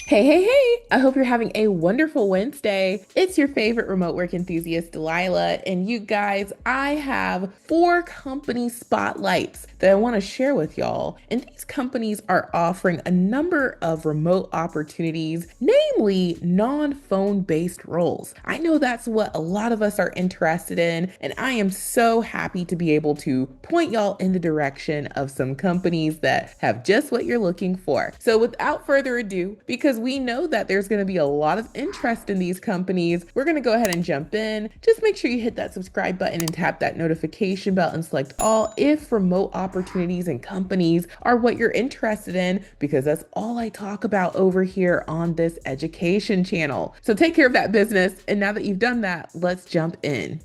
Hey, hey, hey! I hope you're having a wonderful Wednesday. It's your favorite remote work enthusiast, Delilah. And you guys, I have four company spotlights that I want to share with y'all. And these companies are offering a number of remote opportunities, namely non phone based roles. I know that's what a lot of us are interested in. And I am so happy to be able to point y'all in the direction of some companies that have just what you're looking for. So, without further ado, because we know that there's going to be a lot of interest in these companies, we're going to go ahead and jump in. Just make sure you hit that subscribe button and tap that notification bell and select all if remote opportunities and companies are what you're interested in, because that's all I talk about over here on this education channel. So, take care of that business. And now that you've done that, let's jump in.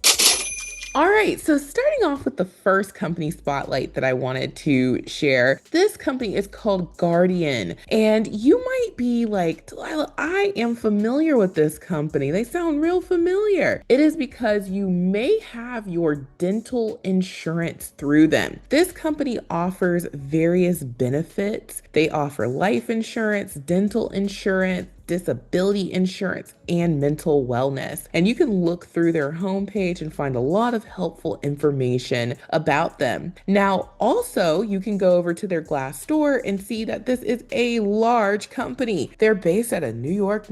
All right, so starting off with the first company spotlight that I wanted to share, this company is called Guardian. And you might be like, Delilah, I am familiar with this company. They sound real familiar. It is because you may have your dental insurance through them. This company offers various benefits. They offer life insurance, dental insurance, disability insurance, and mental wellness. And you can look through their homepage and find a lot of helpful information about them. Now, also, you can go over to their Glassdoor and see that this is a large company. They're based out of New York,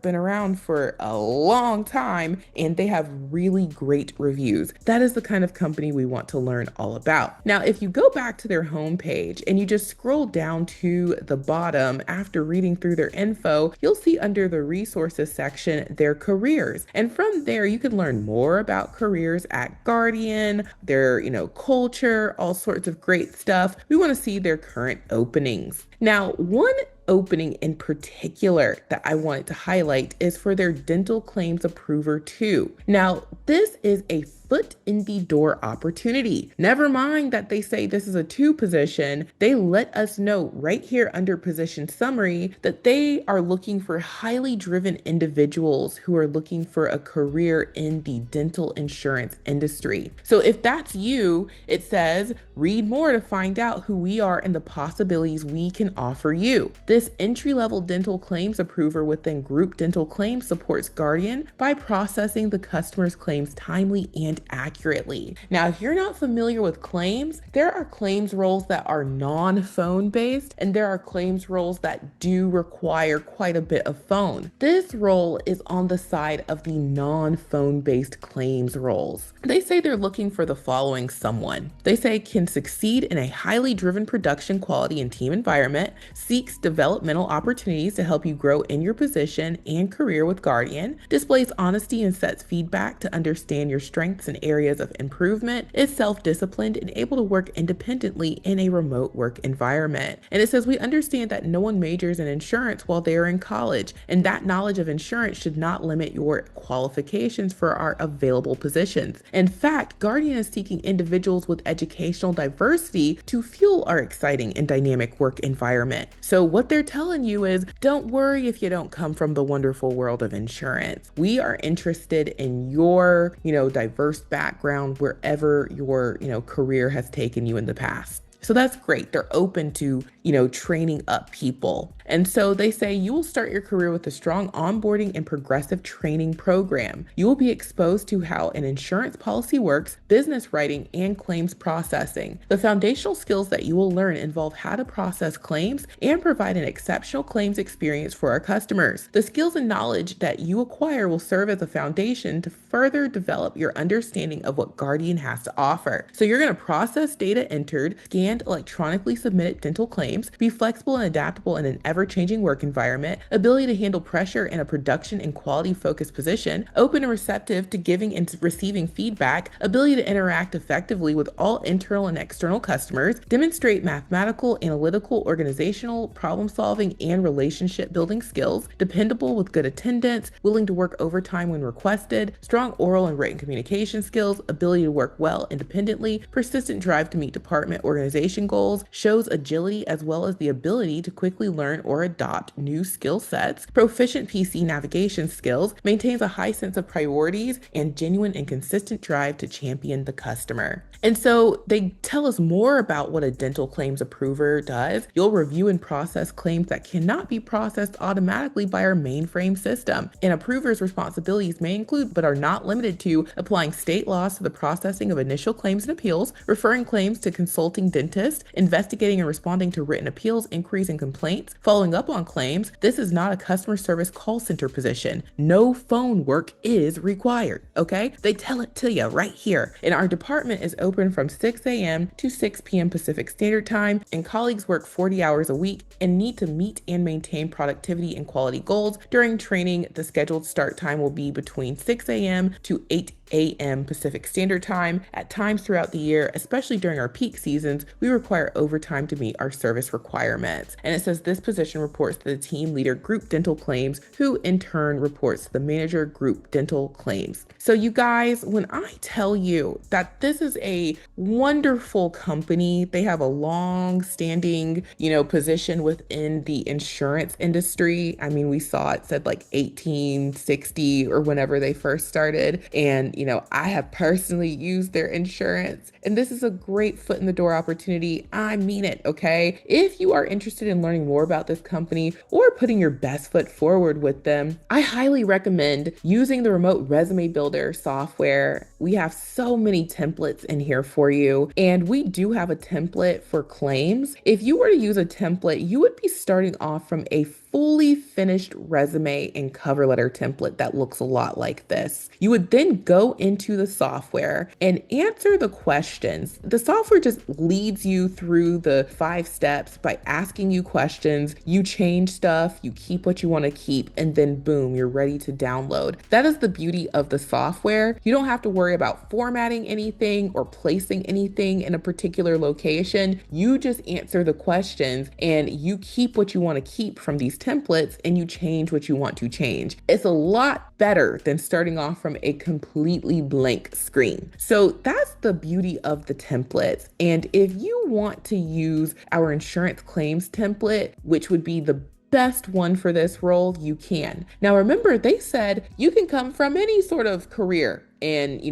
been around for a long time, and they have really great reviews. That is the kind of company we want to learn all about. Now, if you go back to their homepage and you just scroll down to the bottom after reading through their info, you'll see under the resources section their careers. And from there, you can learn more about careers at Guardian, their, culture, all sorts of great stuff. We want to see their current openings. Now, one opening in particular that I wanted to highlight is for their dental claims approver 2. Now, this is a foot in the door opportunity. Never mind that they say this is a 2 position. They let us know right here under position summary that they are looking for highly driven individuals who are looking for a career in the dental insurance industry. So if that's you, it says read more to find out who we are and the possibilities we can offer you. This entry-level dental claims approver within Group Dental Claims supports Guardian by processing the customer's claims timely and accurately. Now, if you're not familiar with claims, there are claims roles that are non-phone based, and there are claims roles that do require quite a bit of phone. This role is on the side of the non-phone based claims roles. They say they're looking for the following someone. They say can succeed in a highly driven production quality and team environment, seeks developmental opportunities to help you grow in your position and career with Guardian, displays honesty and sets feedback to understand your strengths and areas of improvement, is self-disciplined and able to work independently in a remote work environment. And it says we understand that no one majors in insurance while they are in college, and that knowledge of insurance should not limit your qualifications for our available positions. In fact, Guardian is seeking individuals with educational diversity to fuel our exciting and dynamic work environment. So what they're telling you is don't worry if you don't come from the wonderful world of insurance. We are interested in your, diverse background wherever your, career has taken you in the past. So that's great. They're open to, training up people. And so they say you will start your career with a strong onboarding and progressive training program. You will be exposed to how an insurance policy works, business writing, and claims processing. The foundational skills that you will learn involve how to process claims and provide an exceptional claims experience for our customers. The skills and knowledge that you acquire will serve as a foundation to further develop your understanding of what Guardian has to offer. So you're going to process data entered, scanned, electronically submitted dental claims, be flexible and adaptable in an ever-changing work environment, ability to handle pressure in a production and quality-focused position, open and receptive to giving and receiving feedback, ability to interact effectively with all internal and external customers, demonstrate mathematical, analytical, organizational, problem-solving, and relationship-building skills, dependable with good attendance, willing to work overtime when requested, strong oral and written communication skills, ability to work well independently, persistent drive to meet department organization goals, shows agility as well as the ability to quickly learn or adopt new skill sets, proficient PC navigation skills, maintains a high sense of priorities, and genuine and consistent drive to champion the customer. And so they tell us more about what a dental claims approver does. You'll review and process claims that cannot be processed automatically by our mainframe system. And approvers' responsibilities may include, but are not limited to, applying state laws to the processing of initial claims and appeals, referring claims to consulting dentists, investigating and responding to written appeals, inquiries, and complaints, following up on claims. This is not a customer service call center position. No phone work is required, okay? They tell it to you right here. And our department is open from 6 a.m. to 6 p.m. Pacific Standard Time, and colleagues work 40 hours a week and need to meet and maintain productivity and quality goals. During training, the scheduled start time will be between 6 a.m. to 8 a.m. Pacific Standard Time. At times throughout the year, especially during our peak seasons, we require overtime to meet our service requirements. And it says this position reports to the team leader group dental claims, who in turn reports to the manager group dental claims. So you guys, when I tell you that this is a wonderful company, they have a long-standing, position within the insurance industry. I mean, we saw it said like 1860 or whenever they first started. And I have personally used their insurance, and this is a great foot in the door opportunity. I mean it, okay? If you are interested in learning more about this company or putting your best foot forward with them, I highly recommend using the remote resume builder software. We have so many templates in here for you, and we do have a template for claims. If you were to use a template, you would be starting off from a fully finished resume and cover letter template that looks a lot like this. You would then go into the software and answer the questions. The software just leads you through the 5 steps by asking you questions. You change stuff, you keep what you want to keep, and then boom, you're ready to download. That is the beauty of the software. You don't have to worry about formatting anything or placing anything in a particular location. You just answer the questions and you keep what you want to keep from these templates, and you change what you want to change. It's a lot better than starting off from a completely blank screen. So that's the beauty of the templates. And if you want to use our insurance claims template, which would be the best one for this role, you can. Now remember, they said you can come from any sort of career and,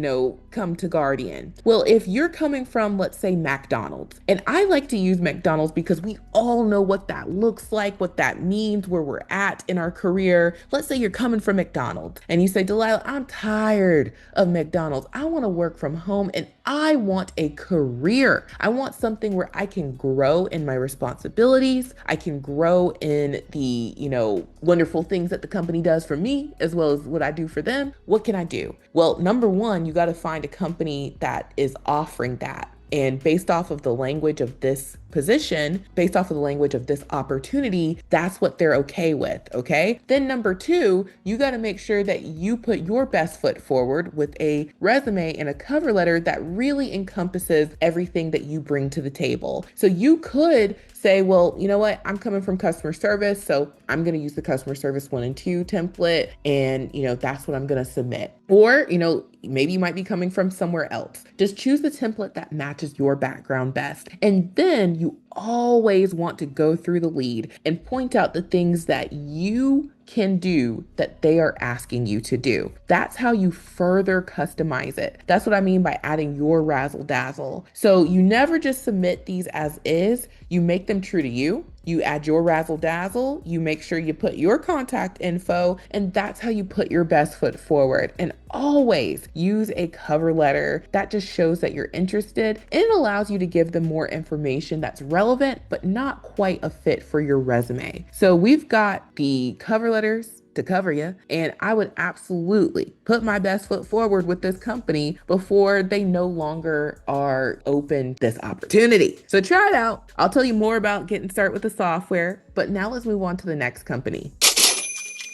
come to Guardian. Well, if you're coming from, let's say, McDonald's, and I like to use McDonald's because we all know what that looks like, what that means, where we're at in our career. Let's say you're coming from McDonald's and you say, Delilah, I'm tired of McDonald's. I want to work from home and I want a career. I want something where I can grow in my responsibilities. I can grow in the, wonderful things that the company does for me, as well as what I do for them. What can I do? Well, number one, you got to find a company that is offering that. And based off of the language of this position, based off of the language of this opportunity, that's what they're okay with, okay? Then number two, you got to make sure that you put your best foot forward with a resume and a cover letter that really encompasses everything that you bring to the table. So you could say, well, you know what? I'm coming from customer service, so I'm going to use the customer service 1 and 2 template, and, that's what I'm going to submit. Or, maybe you might be coming from somewhere else. Just choose the template that matches your background best. And then you always want to go through the lead and point out the things that you can do that they are asking you to do. That's how you further customize it. That's what I mean by adding your razzle dazzle. So you never just submit these as is. You make them true to you. You add your razzle dazzle, you make sure you put your contact info, and that's how you put your best foot forward. And always use a cover letter that just shows that you're interested, and it allows you to give them more information that's relevant, but not quite a fit for your resume. So we've got the cover letters to cover you, and I would absolutely put my best foot forward with this company before they no longer are open this opportunity. So try it out. I'll tell you more about getting started with the software, but now let's move on to the next company.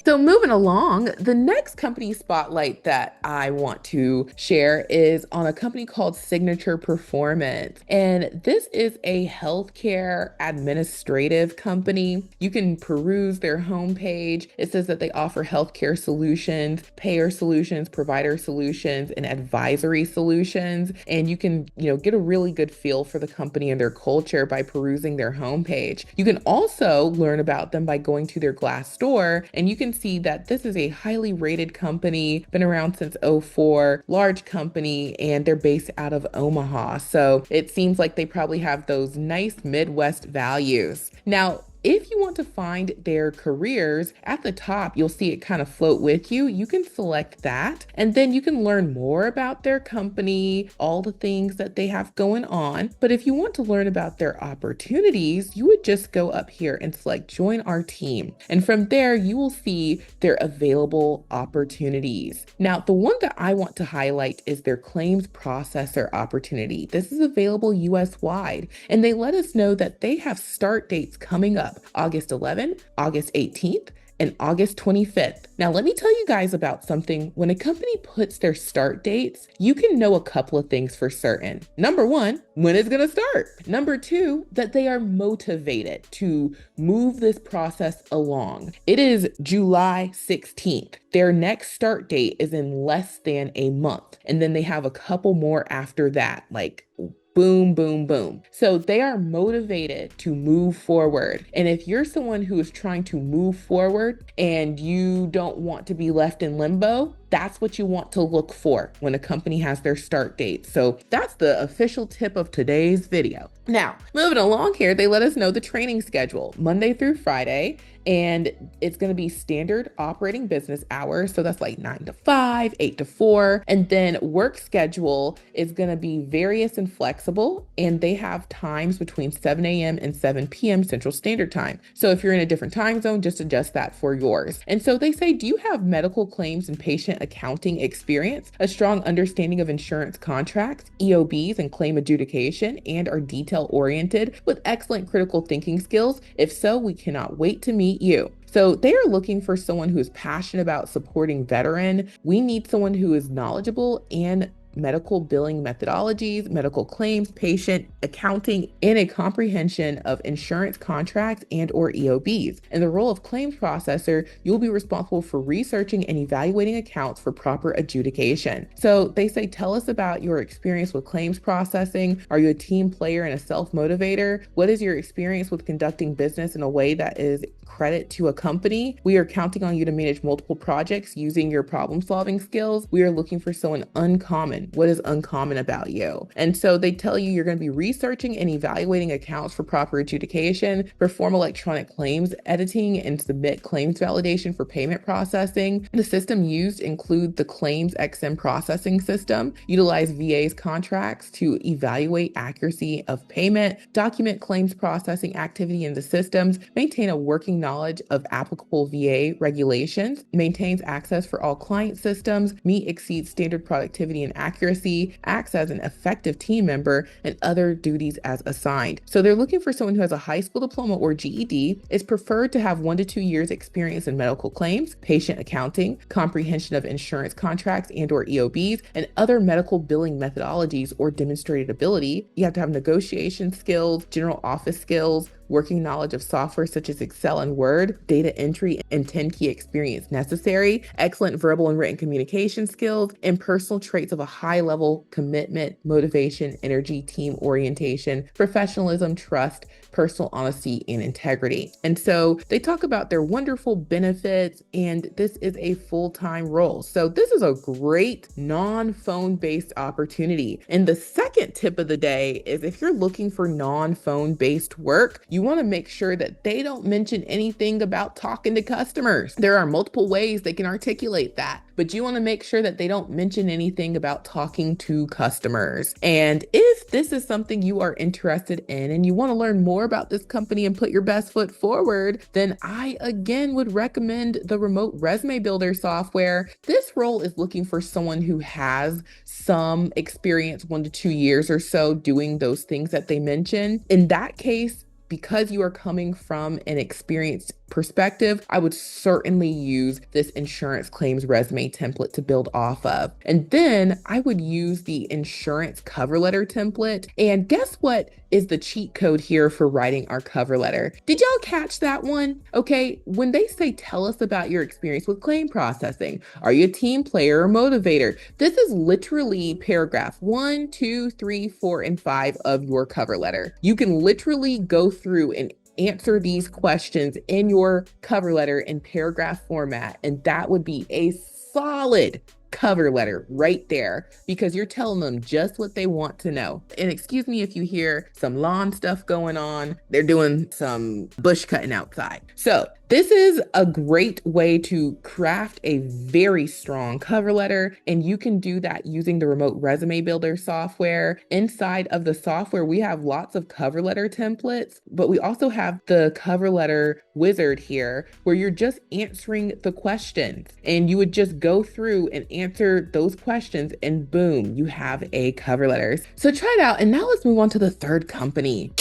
So, moving along, the next company spotlight that I want to share is on a company called Signature Performance. And this is a healthcare administrative company. You can peruse their homepage. It says that they offer healthcare solutions, payer solutions, provider solutions, and advisory solutions. And you can, get a really good feel for the company and their culture by perusing their homepage. You can also learn about them by going to their Glassdoor, and you can see that this is a highly rated company, been around since '04, large company, and they're based out of Omaha. So it seems like they probably have those nice Midwest values. Now, if you want to find their careers at the top, you'll see it kind of float with you. You can select that, and then you can learn more about their company, all the things that they have going on. But if you want to learn about their opportunities, you would just go up here and select join our team. And from there, you will see their available opportunities. Now, the one that I want to highlight is their claims processor opportunity. This is available US wide, and they let us know that they have start dates coming up August 11th, August 18th, and August 25th. Now, let me tell you guys about something. When a company puts their start dates, you can know a couple of things for certain. Number one, when it's going to start. Number two, that they are motivated to move this process along. It is July 16th. Their next start date is in less than a month. And then they have a couple more after that, like boom, boom, boom. So they are motivated to move forward. And if you're someone who is trying to move forward and you don't want to be left in limbo, that's what you want to look for when a company has their start date. So that's the official tip of today's video. Now, moving along here, they let us know the training schedule, Monday through Friday, and it's going to be standard operating business hours. So that's like 9 to 5, 8 to 4. And then work schedule is going to be various and flexible. And they have times between 7 a.m. and 7 p.m. Central Standard Time. So if you're in a different time zone, just adjust that for yours. And so they say, do you have medical claims and patient accounting experience, a strong understanding of insurance contracts, EOBs, and claim adjudication, and are detail oriented with excellent critical thinking skills? If so, we cannot wait to meet you. So they are looking for someone who is passionate about supporting veteran. We need someone who is knowledgeable and medical billing methodologies, medical claims, patient accounting, and a comprehension of insurance contracts and or EOBs. In the role of claims processor, you'll be responsible for researching and evaluating accounts for proper adjudication. So they say, tell us about your experience with claims processing. Are you a team player and a self-motivator? What is your experience with conducting business in a way that is credit to a company? We are counting on you to manage multiple projects using your problem-solving skills. We are looking for someone uncommon. What is uncommon about you? And so they tell you you're going to be researching and evaluating accounts for proper adjudication, perform electronic claims editing, and submit claims validation for payment processing. The system used include the Claims XM processing system, utilize VA's contracts to evaluate accuracy of payment, document claims processing activity in the systems, maintain a working knowledge of applicable VA regulations, maintains access for all client systems, exceeds standard productivity and accuracy, acts as an effective team member, and other duties as assigned. So they're looking for someone who has a high school diploma or GED, is preferred to have 1 to 2 years experience in medical claims, patient accounting, comprehension of insurance contracts and or EOBs, and other medical billing methodologies or demonstrated ability. You have to have negotiation skills, general office skills, working knowledge of software such as Excel and Word, data entry and 10 key experience necessary, excellent verbal and written communication skills, and personal traits of a high level commitment, motivation, energy, team orientation, professionalism, trust, personal honesty, and integrity. And so they talk about their wonderful benefits, and this is a full-time role. So this is a great non-phone based opportunity. And the second tip of the day is if you're looking for non-phone based work, you want to make sure that they don't mention anything about talking to customers. There are multiple ways they can articulate that, but you want to make sure that they don't mention anything about talking to customers. And if this is something you are interested in and you want to learn more about this company and put your best foot forward, then I again would recommend the remote resume builder software. This role is looking for someone who has some experience, 1 to 2 years or so, doing those things that they mentioned. In that case, because you are coming from an experienced perspective, I would certainly use this insurance claims resume template to build off of. And then I would use the insurance cover letter template. And guess what is the cheat code here for writing our cover letter? Did y'all catch that one? Okay, when they say tell us about your experience with claim processing, are you a team player or motivator? This is literally paragraph 1, 2, 3, 4, and 5 of your cover letter. You can literally go through and answer these questions in your cover letter in paragraph format, and that would be a solid cover letter right there because you're telling them just what they want to know. And excuse me if you hear some lawn stuff going on, they're doing some bush cutting outside. So this is a great way to craft a very strong cover letter, and you can do that using the remote resume builder software. Inside of the software, we have lots of cover letter templates, but we also have the cover letter wizard here where you're just answering the questions, and you would just go through and answer those questions, and boom, you have a cover letter. So try it out. And now let's move on to the third company.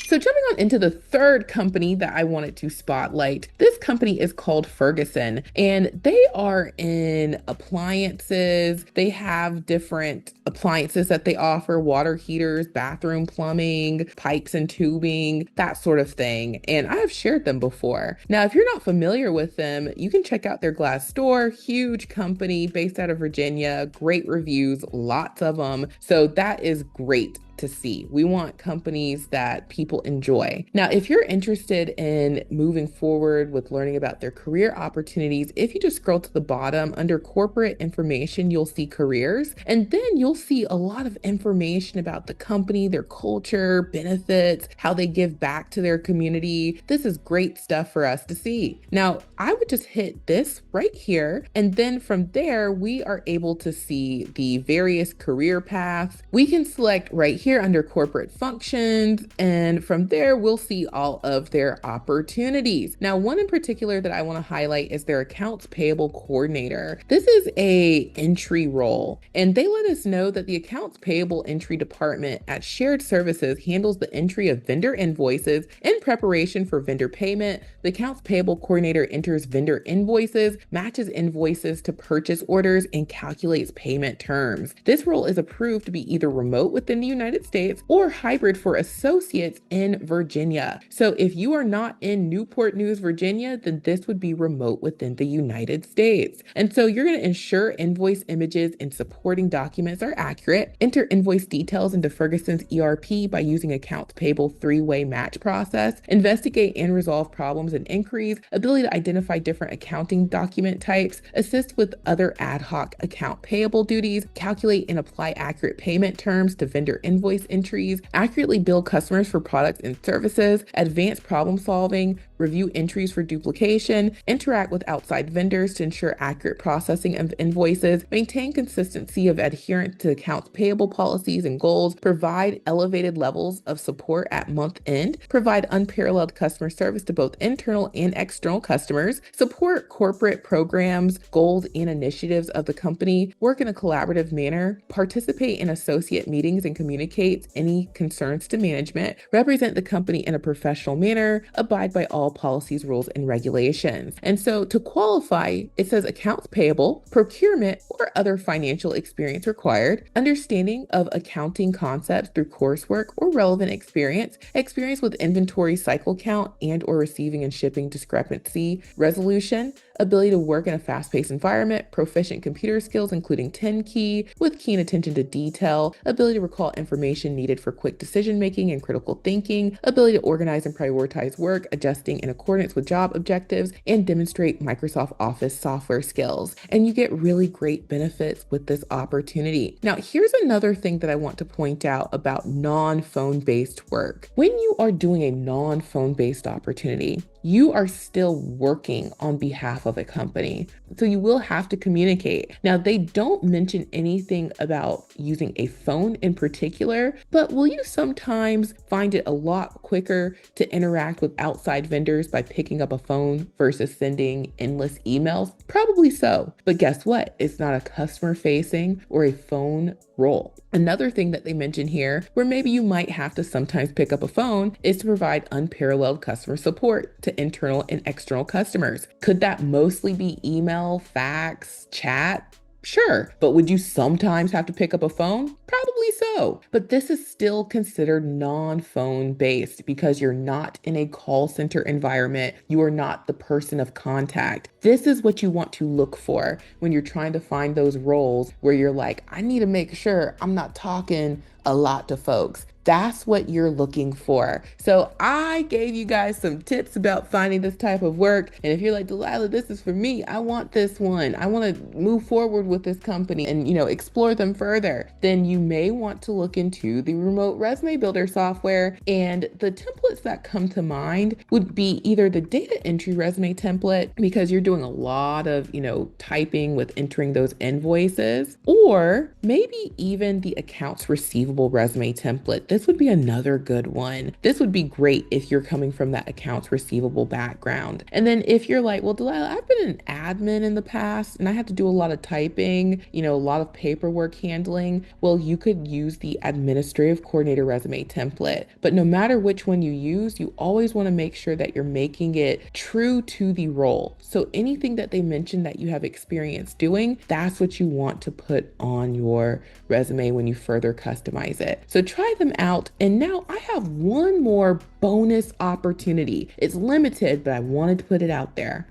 So jumping on into the third company that I wanted to spotlight, this company is called Ferguson, and they are in appliances. They have different appliances that they offer: water heaters, bathroom plumbing, pipes and tubing, that sort of thing. And I have shared them before. Now, if you're not familiar with them, you can check out their Glassdoor. Huge company based out of Virginia, great reviews, lots of them. So that is great to see. We want companies that people enjoy. Now, if you're interested in moving forward with learning about their career opportunities, if you just scroll to the bottom under corporate information, you'll see careers, and then you'll see a lot of information about the company, their culture, benefits, how they give back to their community. This is great stuff for us to see. Now, I would just hit this right here, and then from there, we are able to see the various career paths. We can select right here under corporate functions, and from there we'll see all of their opportunities. Now, one in particular that I want to highlight is their accounts payable coordinator. This is a entry role, and they let us know that the accounts payable entry department at shared services handles the entry of vendor invoices in preparation for vendor payment. The accounts payable coordinator enters vendor invoices, matches invoices to purchase orders, and calculates payment terms. This role is approved to be either remote within the United States or hybrid for associates in Virginia. So if you are not in Newport News, Virginia, then this would be remote within the United States. And so you're going to ensure invoice images and supporting documents are accurate, enter invoice details into Ferguson's ERP by using accounts payable three-way match process, investigate and resolve problems and inquiries, ability to identify different accounting document types, assist with other ad hoc account payable duties, calculate and apply accurate payment terms to vendor invoice entries, accurately bill customers for products and services, advanced problem solving, review entries for duplication, interact with outside vendors to ensure accurate processing of invoices, maintain consistency of adherence to accounts payable policies and goals, provide elevated levels of support at month end, provide unparalleled customer service to both internal and external customers, support corporate programs, goals, and initiatives of the company, work in a collaborative manner, participate in associate meetings and communicate any concerns to management, represent the company in a professional manner, abide by all policies, rules, and regulations. And so to qualify, it says accounts payable, procurement, or other financial experience required, understanding of accounting concepts through coursework or relevant experience, experience with inventory cycle count and or receiving and shipping discrepancy resolution, ability to work in a fast-paced environment, proficient computer skills, including 10 key, with keen attention to detail, ability to recall information needed for quick decision-making and critical thinking, ability to organize and prioritize work, adjusting in accordance with job objectives, and demonstrate Microsoft Office software skills. And you get really great benefits with this opportunity. Now, here's another thing that I want to point out about non-phone-based work. When you are doing a non-phone-based opportunity, you are still working on behalf of a company. So you will have to communicate. Now, they don't mention anything about using a phone in particular, but will you sometimes find it a lot quicker to interact with outside vendors by picking up a phone versus sending endless emails? Probably so. But guess what? It's not a customer facing or a phone role. Another thing that they mention here, where maybe you might have to sometimes pick up a phone, is to provide unparalleled customer support to internal and external customers. Could that mostly be email, fax, chat? Sure, but would you sometimes have to pick up a phone? Probably so. But this is still considered non-phone based because you're not in a call center environment. You are not the person of contact. This is what you want to look for when you're trying to find those roles where you're like, I need to make sure I'm not talking a lot to folks. That's what you're looking for. So I gave you guys some tips about finding this type of work. And if you're like, Delilah, this is for me, I want this one, I want to move forward with this company and, explore them further, then you may want to look into the remote resume builder software. And the templates that come to mind would be either the data entry resume template, because you're doing a lot of, typing with entering those invoices, or maybe even the accounts receivable resume template. This would be another good one. This would be great if you're coming from that accounts receivable background. And then if you're like, well, Delilah, I've been an admin in the past and I had to do a lot of typing, a lot of paperwork handling. Well, you could use the administrative coordinator resume template. But no matter which one you use, you always want to make sure that you're making it true to the role. So anything that they mention that you have experience doing, that's what you want to put on your resume when you further customize it. So try them out. And now I have one more bonus opportunity. It's limited, but I wanted to put it out there.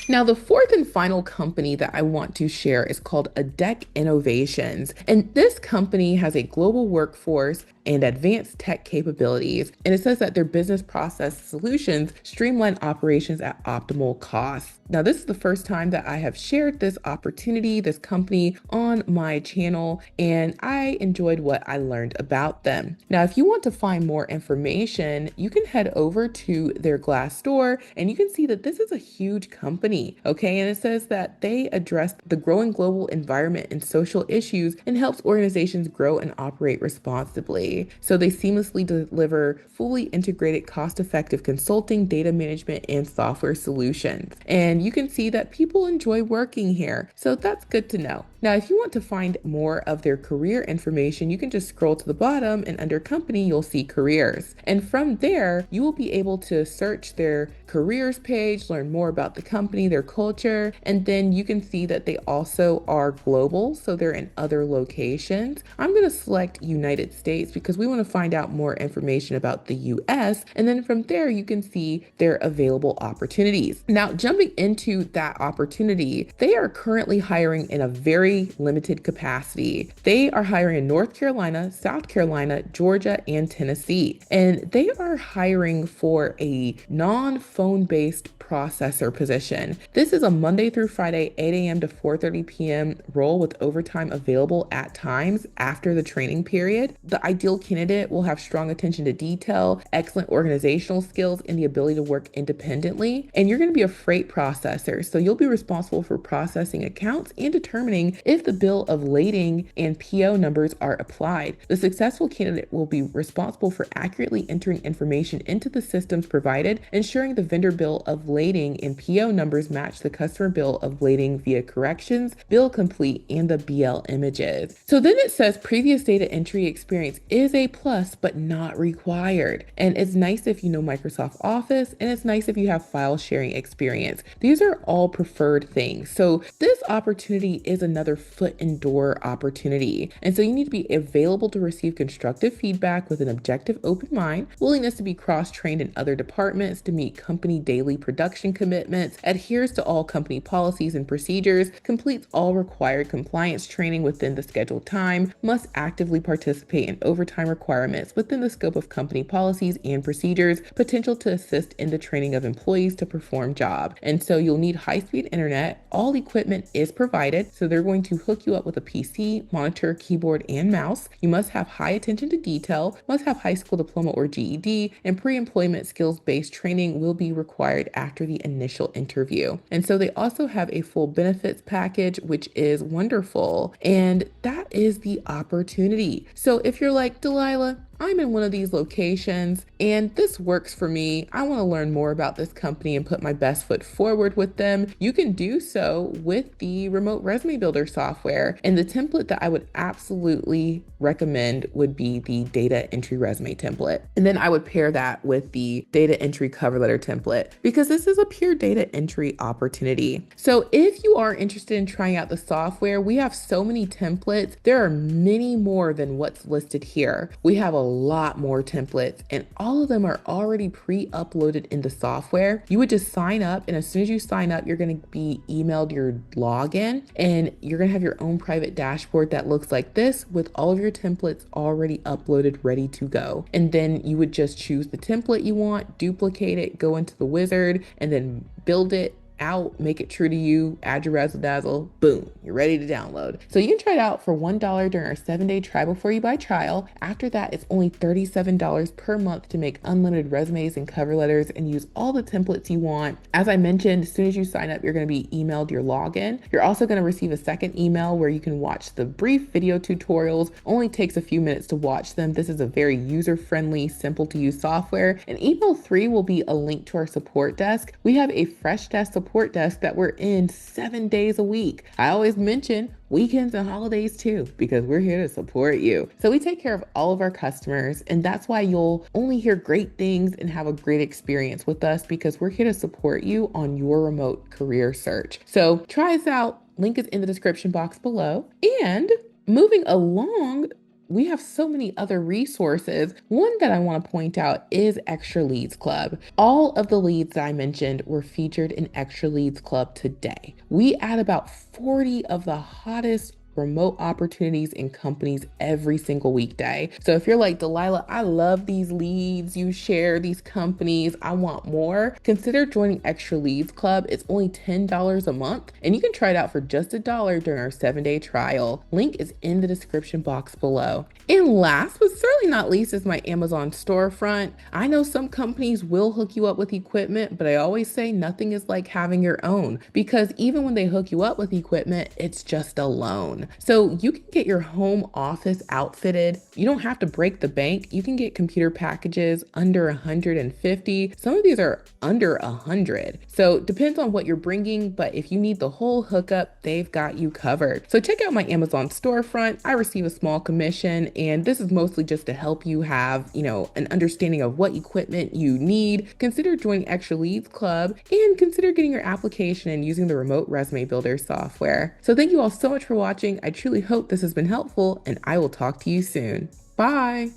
Now, the fourth and final company that I want to share is called ADEC Innovations. And this company has a global workforce and advanced tech capabilities. And it says that their business process solutions streamline operations at optimal costs. Now, this is the first time that I have shared this opportunity, this company on my channel, and I enjoyed what I learned about them. Now, if you want to find more information, you can head over to their Glassdoor and you can see that this is a huge company, okay? And it says that they address the growing global environment and social issues and helps organizations grow and operate responsibly. So they seamlessly deliver fully integrated, cost-effective consulting, data management, and software solutions. And you can see that people enjoy working here. So that's good to know. Now, if you want to find more of their career information, you can just scroll to the bottom and under company, you'll see careers. And from there, you will be able to search their careers page, learn more about the company, their culture, and then you can see that they also are global. So they're in other locations. I'm going to select United States because we want to find out more information about the US. And then from there, you can see their available opportunities. Now, jumping into that opportunity, they are currently hiring in a very limited capacity. They are hiring in North Carolina, South Carolina, Georgia, and Tennessee. And they are hiring for a non-phone based processor position. This is a Monday through Friday, 8 a.m. to 4:30 p.m. role with overtime available at times after the training period. The ideal candidate will have strong attention to detail, excellent organizational skills, and the ability to work independently. And you're going to be a freight processor. So you'll be responsible for processing accounts and determining if the bill of lading and PO numbers are applied. The successful candidate will be responsible for accurately entering information into the systems provided, ensuring the vendor bill of lading and PO numbers match the customer bill of lading via corrections, bill complete, and the BL images. So then it says previous data entry experience is a plus, but not required. And it's nice if you know Microsoft Office, and it's nice if you have file sharing experience. These are all preferred things. So this opportunity is another foot in door opportunity. And so you need to be available to receive constructive feedback with an objective, open mind, willingness to be cross-trained in other departments, to meet company daily production commitments, adheres to all company policies and procedures, completes all required compliance training within the scheduled time, must actively participate in overtime requirements within the scope of company policies and procedures, potential to assist in the training of employees to perform job. And so you'll need high-speed internet. All equipment is provided. So they're going to hook you up with a PC, monitor, keyboard, and mouse. You must have high attention to detail, must have high school diploma or GED, and pre-employment skills-based training will be required after the initial interview. And so they also have a full benefits package, which is wonderful. And that is the opportunity. So if you're like, Delilah, I'm in one of these locations and this works for me. I want to learn more about this company and put my best foot forward with them. You can do so with the remote resume builder software. And the template that I would absolutely recommend would be the data entry resume template. And then I would pair that with the data entry cover letter template because this is a pure data entry opportunity. So if you are interested in trying out the software, we have so many templates. There are many more than what's listed here. We have a lot more templates and all of them are already pre-uploaded in the software. You would just sign up, and as soon as you sign up, you're going to be emailed your login and you're going to have your own private dashboard that looks like this with all of your templates already uploaded, ready to go. And then you would just choose the template you want, duplicate it, go into the wizard, and then build it out, make it true to you, add your razzle dazzle, boom, you're ready to download. So you can try it out for $1 during our 7-day try before you buy trial. After that, it's only $37 per month to make unlimited resumes and cover letters and use all the templates you want. As I mentioned, as soon as you sign up, you're going to be emailed your login. You're also going to receive a second email where you can watch the brief video tutorials. Only takes a few minutes to watch them. This is a very user-friendly, simple to use software. And email 3 will be a link to our support desk. We have a fresh desk support desk that we're in 7 days a week. I always mention weekends and holidays too, because we're here to support you. So we take care of all of our customers, and that's why you'll only hear great things and have a great experience with us, because we're here to support you on your remote career search. So try us out. Link is in the description box below. And moving along, we have so many other resources. One that I want to point out is Extra Leads Club. All of the leads that I mentioned were featured in Extra Leads Club today. We add about 40 of the hottest remote opportunities in companies every single weekday. So if you're like, Delilah, I love these leads you share, these companies, I want more, consider joining Extra Leads Club. It's only $10 a month, and you can try it out for just $1 during our 7-day trial. Link is in the description box below. And last but certainly not least is my Amazon storefront. I know some companies will hook you up with equipment, but I always say nothing is like having your own, because even when they hook you up with equipment, it's just a loan. So you can get your home office outfitted. You don't have to break the bank. You can get computer packages under 150. Some of these are under 100. So it depends on what you're bringing, but if you need the whole hookup, they've got you covered. So check out my Amazon storefront. I receive a small commission, and this is mostly just to help you have, an understanding of what equipment you need. Consider joining Extra Leads Club and consider getting your application and using the remote resume builder software. So thank you all so much for watching. I truly hope this has been helpful, and I will talk to you soon. Bye.